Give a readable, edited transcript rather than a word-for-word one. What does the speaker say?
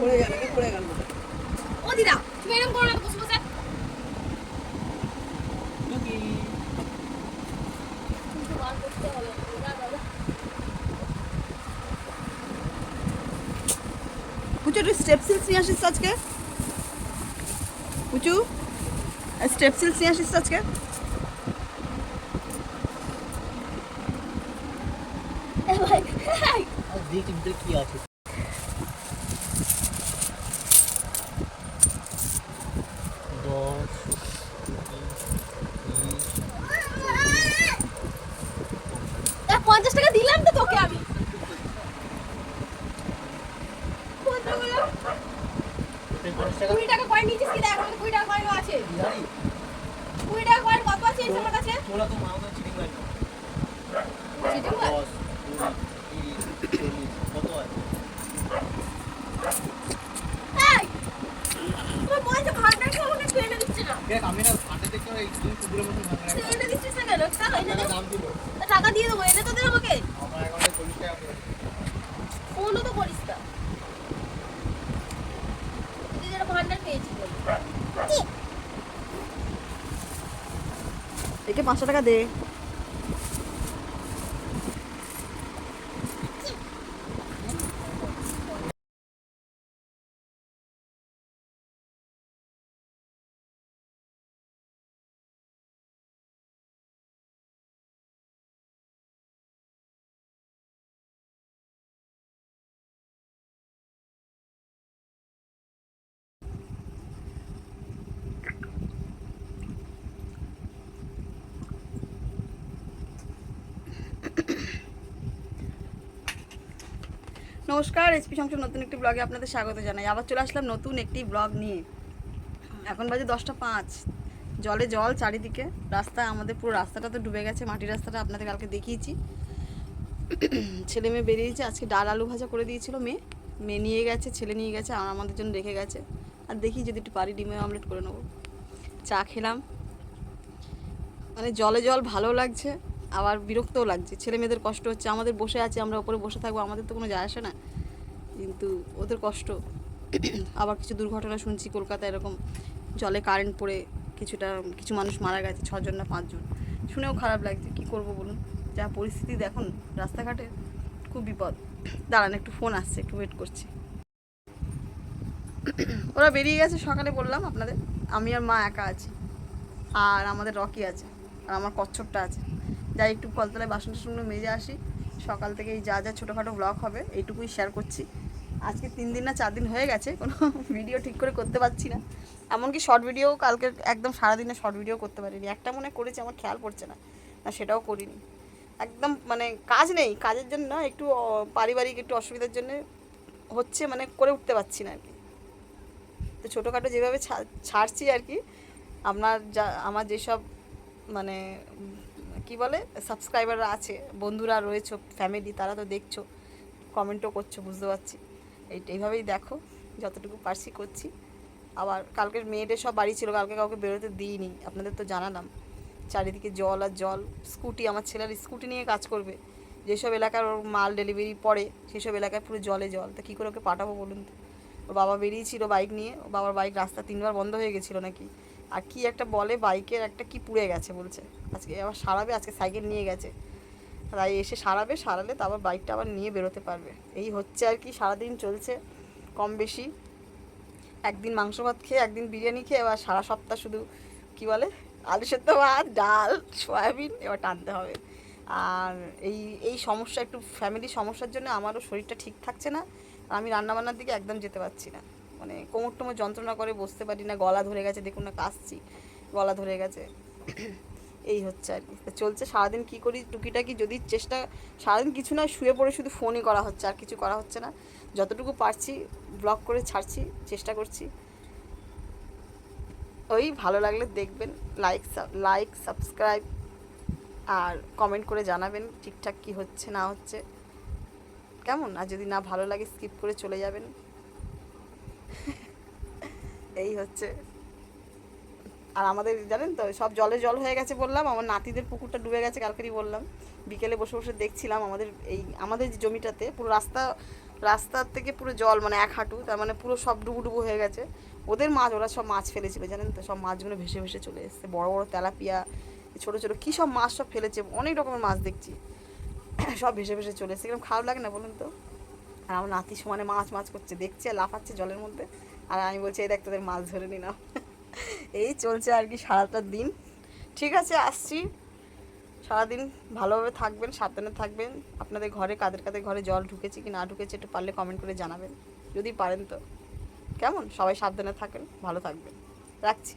পড়ে গেল ও দিদা তুমি এরকম করো না বসে বসে পুচু একটু স্টেপসিলস নিয়ে আসিস আজকে পুচু স্টেপসিলস নিয়ে আসিস আজকে কি আছে টাকা দিলাম তো তোকে আমি 20 টাকা কয়েন নিয়েছিস কি দেখ 20 টাকা কয়েন আছে 20 টাকা কয়েন কত আছে এই আমার কাছে তোরা তো মাও তো চিটিং মার চিটিং মার 10 কত আছে এই তুই বলতে ভাড়া কি আমাকে ট্রেনে দিচ্ছিস না দেখ আমি না ফাটে দেখতে এই দুই কুকুরের মতো ভাঙা ট্রেনে দিচ্ছিস না কেন টাকা এনে দে দাম দিব টাকা দিয়ে দেবো এনে তো দে আমাকে আমার অ্যাকাউন্টে 40 টাকা আছে ফোনও তো করিস না তুই যেটা ভান্ডার পেয়েছিস বল একে 500 টাকা দে নমস্কার এসপি সংসদ নতুন একটি ব্লগে আপনাদের স্বাগত জানাই আবার চলে আসলাম নতুন একটি ব্লগ নিয়ে এখন বাজে 10:05 জলে জল চারিদিকে রাস্তা আমাদের পুরো রাস্তাটা তো ডুবে গেছে মাটির রাস্তাটা আপনাদের কালকে দেখিয়েছি ছেলে মেয়ে বেরিয়েছে আজকে ডাল আলু ভাজা করে দিয়েছিল মেয়ে নিয়ে গেছে ছেলে নিয়ে গেছে আর আমাদের জন্য রেখে গেছে আর দেখি যদি একটু পারি ডিমের অমলেট করে নেবো চা খেলাম মানে জলে জল ভালো লাগছে আবার বিরক্তও লাগছে ছেলে মেয়েদের কষ্ট হচ্ছে আমাদের বসে আছে আমরা উপরে বসে থাকবো আমাদের তো কোনো যায় আসে না কিন্তু ওদের কষ্ট আবার কিছু দুর্ঘটনা শুনছি কলকাতায় এরকম জলে কারেন্ট পড়ে কিছু মানুষ মারা গেছে 6 জন না 5 জন শুনেও খারাপ লাগছে কি করব বলুন যা পরিস্থিতি দেখুন রাস্তাঘাটে খুব বিপদ দাঁড়ান একটু ফোন আসছে একটু ওয়েট করছি ওরা বেরিয়ে গেছে সকালে বললাম আপনাদের আমি আর মা একা আছি আর আমাদের রকি আছে আর আমার কচ্ছপটা আছে যাই একটু কলতলায় বাসন টাসনগুলো মেজে আসি সকাল থেকে এই যা যা ছোটোখাটো ব্লগ হবে এইটুকুই শেয়ার করছি আজকে 3 দিন না 4 দিন হয়ে গেছে কোনো ভিডিও ঠিক করে করতে পারছি না এমনকি শর্ট ভিডিও কালকে একদম সারাদিনে শর্ট ভিডিও করতে পারিনি একটা মনে করেছি আমার খেয়াল পড়ছে না সেটাও করিনি একদম মানে কাজ নেই কাজের জন্য একটু পারিবারিক একটু অসুবিধার জন্য হচ্ছে মানে করে উঠতে পারছি না আর কি তো ছোটোখাটো যেভাবে ছাড়ছি আর কি আমার যেসব মানে কি বলে সাবস্ক্রাইবাররা আছে বন্ধুরা রয়েছে ফ্যামিলি তারা তো দেখছো কমেন্টও করছো বুঝতে পারছি এইভাবেই দেখো যতটুকু পারছি করছি আবার কালকের মেয়েদের সব বাড়ি ছিল কালকে কাউকে বেরোতে দিইনি আপনাদের তো জানালাম চারিদিকে জল আর জল স্কুটি আমার ছেলের স্কুটি নিয়ে কাজ করবে যেসব এলাকার ওর মাল ডেলিভারি পড়ে সেসব এলাকায় পুরো জলে জল তা কী করে ওকে পাঠাবো বলুন তো ওর বাবা বেরিয়েছিল বাইক নিয়ে ওর বাবার বাইক রাস্তা 3বার বন্ধ হয়ে গেছিলো নাকি আর কি একটা বলে বাইকের একটা কি পুড়ে গেছে বলছে আজকে আবার সারাবে আজকে সাইকেল নিয়ে গেছে তাই এসে সারালে তারপর বাইকটা আবার নিয়ে বেরোতে পারবে এই হচ্ছে আর কি সারাদিন চলছে কম বেশি একদিন মাংস ভাত খেয়ে একদিন বিরিয়ানি খেয়ে এবার সারা সপ্তাহ শুধু কি বলে আলু সেদ্ধ ভাত ডাল সয়াবিন এবার টানতে হবে আর এই সমস্যা একটু ফ্যামিলির সমস্যার জন্য আমারও শরীরটা ঠিক থাকছে না আমি রান্নাবান্নার দিকে একদম যেতে পারছি না মানে কোমর টোমর যন্ত্রণা করে বসতে পারি না গলা ধরে গেছে দেখুন না কাশছি গলা ধরে গেছে এই হচ্ছে আর কি চলছে সারাদিন কী করি টুকিটাকি যদি চেষ্টা সারাদিন কিছু না শুয়ে পড়ে শুধু ফোনই করা হচ্ছে আর কিছু করা হচ্ছে না যতটুকু পারছি ব্লগ করে ছাড়ছি চেষ্টা করছি ওই ভালো লাগলে দেখবেন লাইক সাবস্ক্রাইব আর কমেন্ট করে জানাবেন ঠিকঠাক কি হচ্ছে না হচ্ছে কেমন আর যদি না ভালো লাগে স্কিপ করে চলে যাবেন এই হচ্ছে আর আমাদের জানেন তো সব জল হয়ে গেছে বললাম আমার নাতিদের পুকুরটা ডুবে গেছে কালকেরই বললাম বিকেলে বসে বসে দেখছিলাম আমাদের যে জমিটাতে পুরো রাস্তা রাস্তার থেকে পুরো জল মানে এক হাঁটু, তার মানে পুরো সব ডুবু হয়ে গেছে। ওদের মাছ, ওরা সব মাছ ফেলেছিল জানেন তো, সব মাছগুলো ভেসে ভেসে চলে এসেছে, বড় বড় তেলাপিয়া, ছোটো ছোটো কী সব মাছ সব ফেলেছে, অনেক রকমের মাছ দেখছি সব ভেসে ভেসে চলে এসেছে। এরকম খারাপ লাগে না বলুন তো? আর আমার নাতি সমানে মাছ মাছ করছে, দেখছে আর লাফাচ্ছে জলের মধ্যে, আর আমি বলছি এই দেখ তোদের মাছ ধরে নিলাম এই চলছে আর কি সারাটা দিন। ঠিক আছে, আসছি। সারাদিন ভালোভাবে থাকবেন, সাবধানে থাকবেন। আপনাদের ঘরে কাদের কাদের ঘরে জল ঢুকেছে কি না ঢুকেছে একটু পারলে কমেন্ট করে জানাবেন, যদি পারেন তো। কেমন? সবাই সাবধানে থাকেন, ভালো থাকবেন, রাখছি।